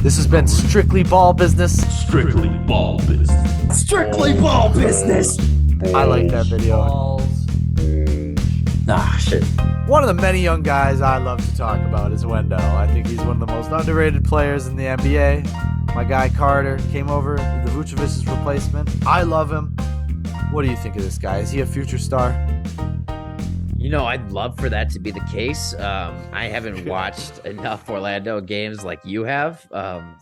This has been Strictly Ball Business. Strictly ball business. Strictly ball business. I like that video. Shit. One of the many young guys I love to talk about is Wendell. I think he's one of the most underrated players in the NBA. My guy Carter came over, the Vucevic's replacement. I love him. What do you think of this guy? Is he a future star? You know, I'd love for that to be the case. I haven't watched enough Orlando games like you have.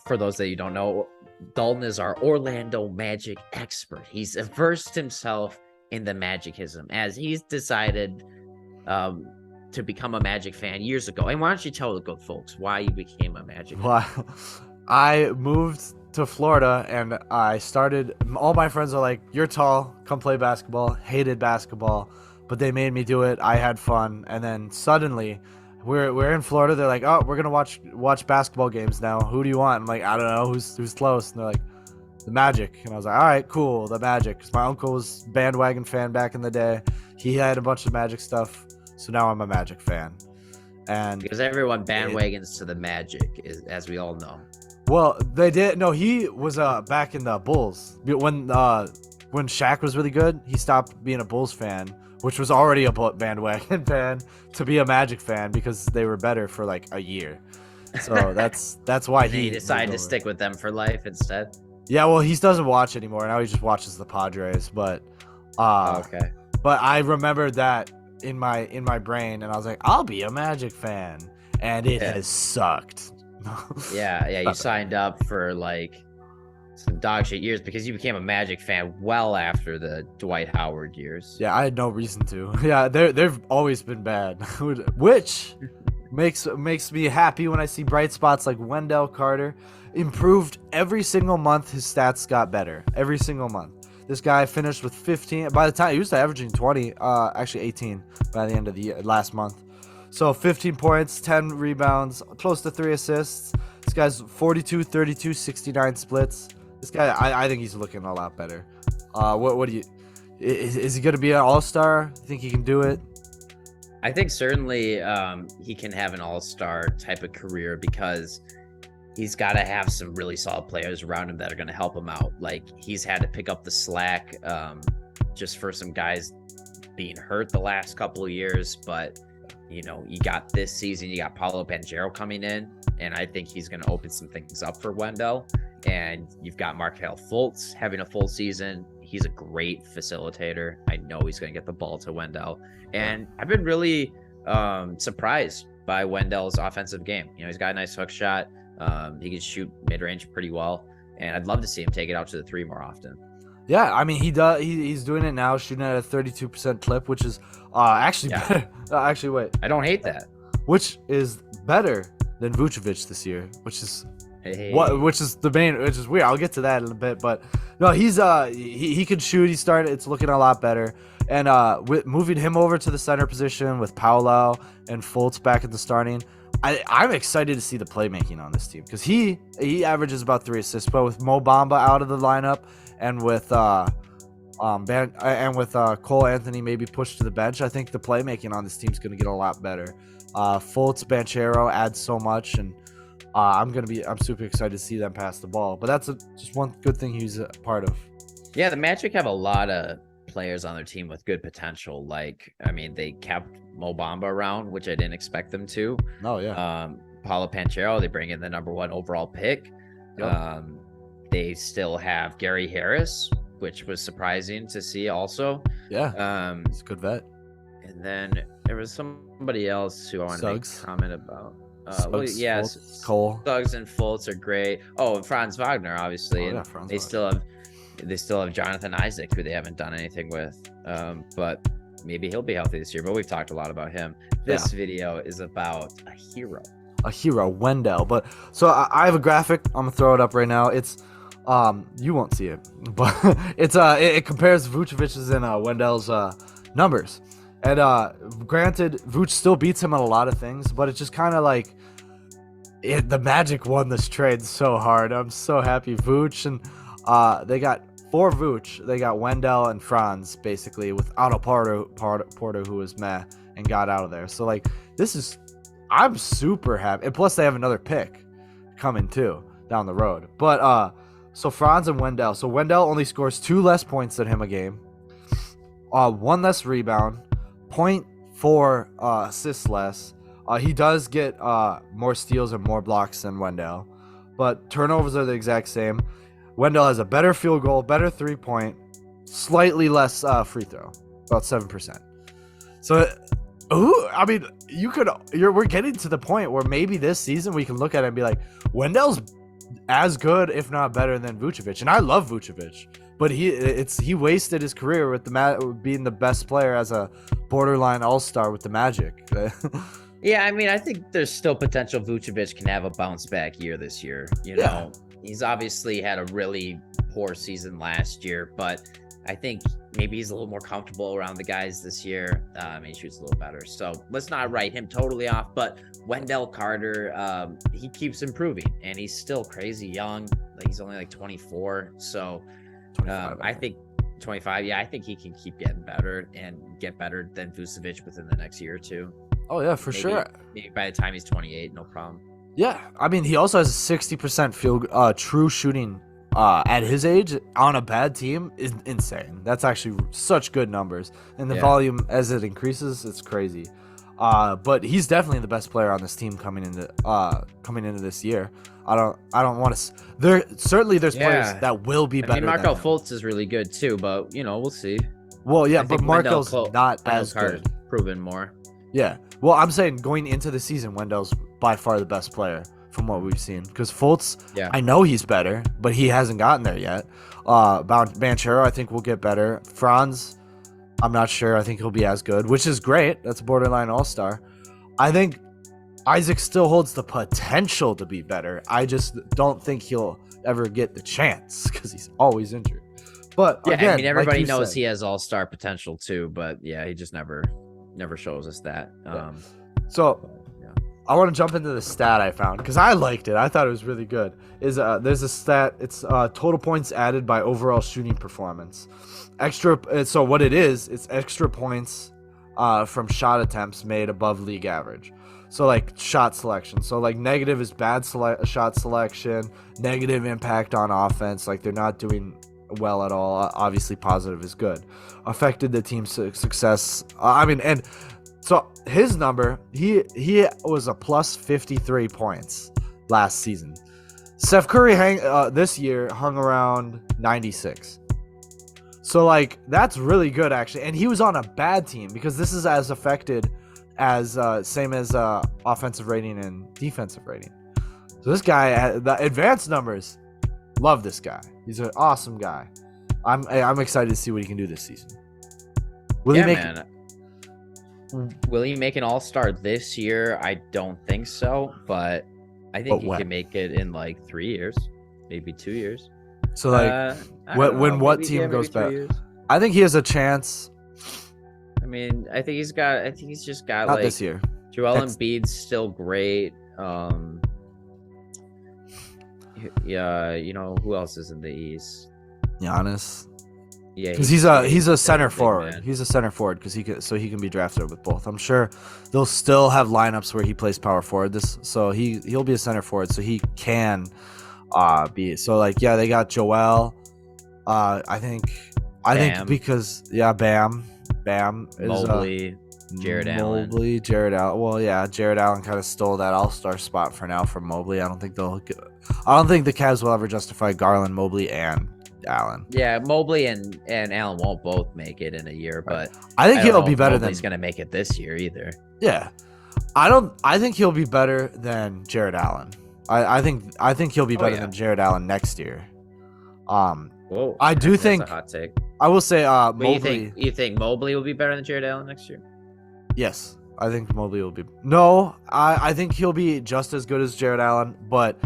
For those that you don't know, Dalton is our Orlando Magic expert. He's versed himself in the Magicism as he's decided to become a Magic fan years ago. And why don't you tell the good folks why you became a Magic fan? Well, I moved to Florida and I started. All my friends are like, "You're tall, come play basketball." Hated basketball, but they made me do it. I had fun, and then suddenly, we're in Florida. They're like, "Oh, we're gonna watch basketball games now. Who do you want?" I'm like, "I don't know. Who's close?" And they're like, "The Magic." And I was like, "All right, cool, the Magic." Because my uncle was a bandwagon fan back in the day. He had a bunch of Magic stuff, so now I'm a Magic fan. And Because everyone bandwagons to the Magic, as we all know. well, they did. No, he was back in the Bulls when Shaq was really good. He stopped being a Bulls fan, which was already a bandwagon fan, to be a Magic fan because they were better for like a year. So that's why He he decided to moved over. stick with them for life instead. Yeah, well, he doesn't watch anymore now. He just watches the Padres. But Okay. but I remember that in my brain, and I was like, I'll be a Magic fan, and it Yeah. has sucked. Yeah. You signed up for like some dog shit years because you became a Magic fan well after the Dwight Howard years. Yeah, I had no reason to. Yeah, they've always been bad, which makes me happy when I see bright spots like Wendell Carter improved every single month. His stats got better every single month. This guy finished with 15. By the time he was averaging 20, actually 18 by the end of the year, last month. So 15 points, 10 rebounds, close to 3 assists. This guy's 42, 32, 69 splits. This guy, I think he's looking a lot better. What do you? Is he gonna be an all-star? You think he can do it? I think certainly he can have an all-star type of career because he's got to have some really solid players around him that are going to help him out. Like he's had to pick up the slack just for some guys being hurt the last couple of years. But, you know, you got this season, you got Paolo Banchero coming in, and I think he's going to open some things up for Wendell. And you've got Markelle Fultz having a full season. He's a great facilitator. I know he's going to get the ball to Wendell. And I've been really surprised by Wendell's offensive game. You know, he's got a nice hook shot. He can shoot mid-range pretty well. And I'd love to see him take it out to the three more often. Yeah, I mean he does. He's doing it now, shooting at a 32% clip, which is actually better. Actually, wait, I don't hate that. which is better than Vucevic this year, which is Hey. which is the main, which is weird. I'll get to that in a bit, but no, he's he can shoot. He started. It's looking a lot better, and with moving him over to the center position with Paolo and Fultz back at the starting. I'm excited to see the playmaking on this team because he averages about 3 assists, but with Mo Bamba out of the lineup and with Cole Anthony maybe pushed to the bench, I think the playmaking on this team is going to get a lot better. Fultz, Banchero adds so much, and I'm super excited to see them pass the ball. But that's just one good thing he's a part of. Yeah, the Magic have a lot of players on their team with good potential. Like, I mean, they kept Mo Bamba around, which I didn't expect them to. Oh yeah. Paulo Panchero, they bring in the #1 overall pick. Yep. They still have Gary Harris, which was surprising to see also. Yeah. He's a good vet. And then there was somebody else who I wanted Suggs. to make a comment about. Suggs, yes, Fultz, Cole. Suggs and Fultz are great. Oh, and Franz Wagner, obviously. Oh, and yeah, Franz they Wagner. still have Jonathan Isaac, who they haven't done anything with. But maybe he'll be healthy this year. But we've talked a lot about him. This video is about a hero. A hero, Wendell. But so I have a graphic. I'm gonna throw it up right now. It's you won't see it, but it compares Vucevic's and Wendell's numbers. And granted, Vuce still beats him on a lot of things, but it's just kind of like the Magic won this trade so hard. I'm so happy. Vuce and they got for Vuce, they got Wendell and Franz basically without a Porter who was meh and got out of there. So like I'm super happy. And plus they have another pick coming too. down the road. But so Franz and Wendell. So Wendell only scores 2 less points than him a game, 1 less rebound, 0.4 assists less. He does get more steals and more blocks than Wendell, but turnovers are the exact same. Wendell has a better field goal, better 3-point, slightly less free throw, about 7%. So, I mean, we're getting to the point where maybe this season we can look at it and be like, Wendell's as good, if not better, than Vucevic. And I love Vucevic, but he wasted his career with being the best player as a borderline all-star with the Magic. Yeah, I mean, I think there's still potential Vucevic can have a bounce back year this year. You know, he's obviously had a really poor season last year, but I think maybe he's a little more comfortable around the guys this year. He shoots a little better. So let's not write him totally off. But Wendell Carter, he keeps improving, and he's still crazy young. Like, he's only like 24. So I think 25. Yeah, I think he can keep getting better and get better than Vucevic within the next year or two. Oh, yeah, for sure. Maybe by the time he's 28, no problem. Yeah, I mean, he also has a 60% true shooting at his age on a bad team is insane. That's actually such good numbers. And the volume, as it increases, it's crazy. But he's definitely the best player on this team coming into this year. I don't want to. There's players that will be better. Marco Fultz is really good too, but we'll see. Well, yeah, but Marco's not as good. Proven more. Yeah. Well, I'm saying going into the season, Wendell's by far the best player from what we've seen. Because Fultz, I know he's better, but he hasn't gotten there yet. Banchero, I think will get better. Franz, I'm not sure. I think he'll be as good, which is great. That's a borderline all-star. I think Isaac still holds the potential to be better. I just don't think he'll ever get the chance because he's always injured. But again, I mean, everybody knows he has all-star potential too, but he just never shows us that. I want to jump into the stat I found because I liked it. I thought it was really good. There's a stat. It's total points added by overall shooting performance. So what it is, it's extra points from shot attempts made above league average. So like shot selection. So like negative is bad shot selection, negative impact on offense. Like they're not doing well at all. Obviously positive is good. Affected the team's success. So his number, he was a plus 53 points last season. Steph Curry this year hung around 96. So like that's really good actually, and he was on a bad team because this is as affected as same as offensive rating and defensive rating. So this guy, the advanced numbers, love this guy. He's an awesome guy. I'm excited to see what he can do this season. Will he make an all-star this year? I don't think so, but I think he can make it in like 3 years, maybe 2 years. So like when what team goes back? I think he has a chance. I mean, I think he's just got not this year. Joel Embiid's still great. Who else is in the East? Giannis. Yeah, because he's a center forward. Man. He's a center forward because he can be drafted with both. I'm sure they'll still have lineups where he plays power forward. He'll be a center forward, so he can be. So like they got Joel. I think because Bam is Mobley, Jared Allen. Jared Allen. Well, yeah, Jared Allen kind of stole that all-star spot for now from Mobley. I don't think the Cavs will ever justify Garland, Mobley, and Allen. Yeah, Mobley and Allen won't both make it in a year, but I think he'll be better than he's going to make it this year either. Yeah, I think he'll be better than Jared Allen. I think he'll be better than Jared Allen next year. Whoa, I do think that's a hot take. I will say Mobley. You think Mobley will be better than Jared Allen next year? Yes, I think Mobley will be. No, I think he'll be just as good as Jared Allen, but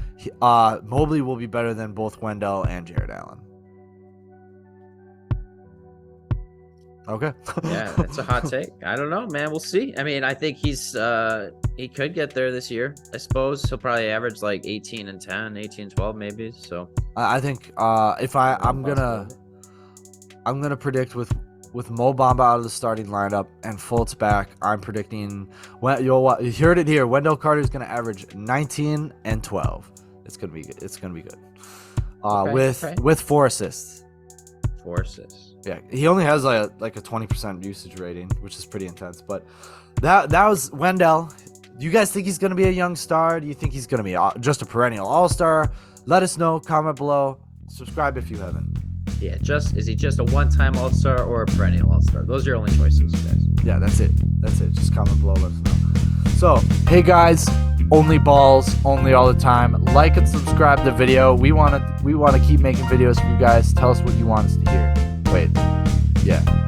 Mobley will be better than both Wendell and Jared Allen. Okay. Yeah, that's a hot take. I don't know, man. We'll see. I mean, I think he could get there this year. I suppose he'll probably average like 18 and 10, 18 and 12 maybe. So I think I'm gonna predict with Mo Bamba out of the starting lineup and Fultz back, I'm predicting you heard it here. Wendell Carter is gonna average 19 and 12. It's gonna be good. It's gonna be good. Okay, With 4 assists. 4 assists. Yeah, he only has like a 20% usage rating, which is pretty intense. But that was Wendell. Do you guys think he's gonna be a young star? Do you think he's gonna be just a perennial all-star? Let us know. Comment below. Subscribe if you haven't. Yeah, is he just a one-time all-star or a perennial all-star? Those are your only choices, guys. Yeah, that's it. That's it. Just comment below. Let us know. So, hey guys, only balls, only all the time. Like and subscribe to the video. We wanna keep making videos for you guys. Tell us what you want us to hear. Wait, yeah.